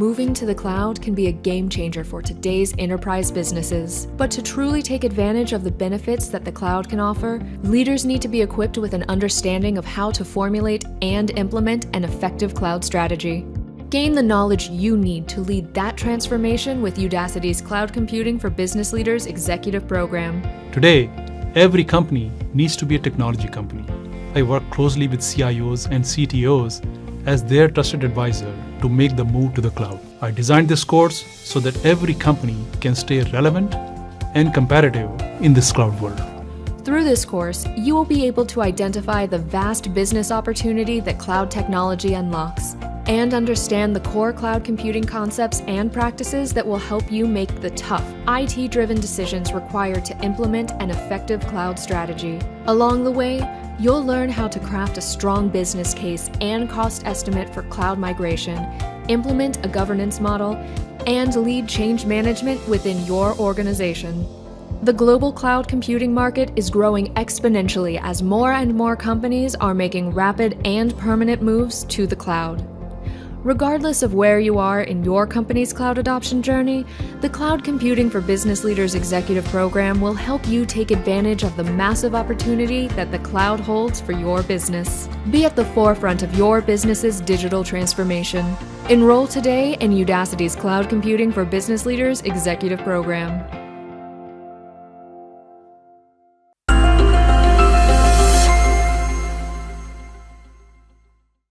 moving to the cloud can be a game changer for today's enterprise businesses. But to truly take advantage of the benefits that the cloud can offer, leaders need to be equipped with an understanding of how to formulate and implement an effective cloud strategy. Gain the knowledge you need to lead that transformation with Udacity's Cloud Computing for Business Leaders Executive Program. Today, every company needs to be a technology company. I work closely with CIOs and CTOs as their trusted advisor to make the move to the cloud. I designed this course so that every company can stay relevant and competitive in this cloud world. Through this course, you will be able to identify the vast business opportunity that cloud technology unlocks and understand the core cloud computing concepts and practices that will help you make the tough, IT-driven decisions required to implement an effective cloud strategy. Along the way, you'll learn how to craft a strong business case and cost estimate for cloud migration, implement a governance model, and lead change management within your organization. The global cloud computing market is growing exponentially as more and more companies are making rapid and permanent moves to the cloud. Regardless of where you are in your company's cloud adoption journey, the Cloud Computing for Business Leaders Executive Program will help you take advantage of the massive opportunity that the cloud holds for your business. Be at the forefront of your business's digital transformation. Enroll today in Udacity's Cloud Computing for Business Leaders Executive Program.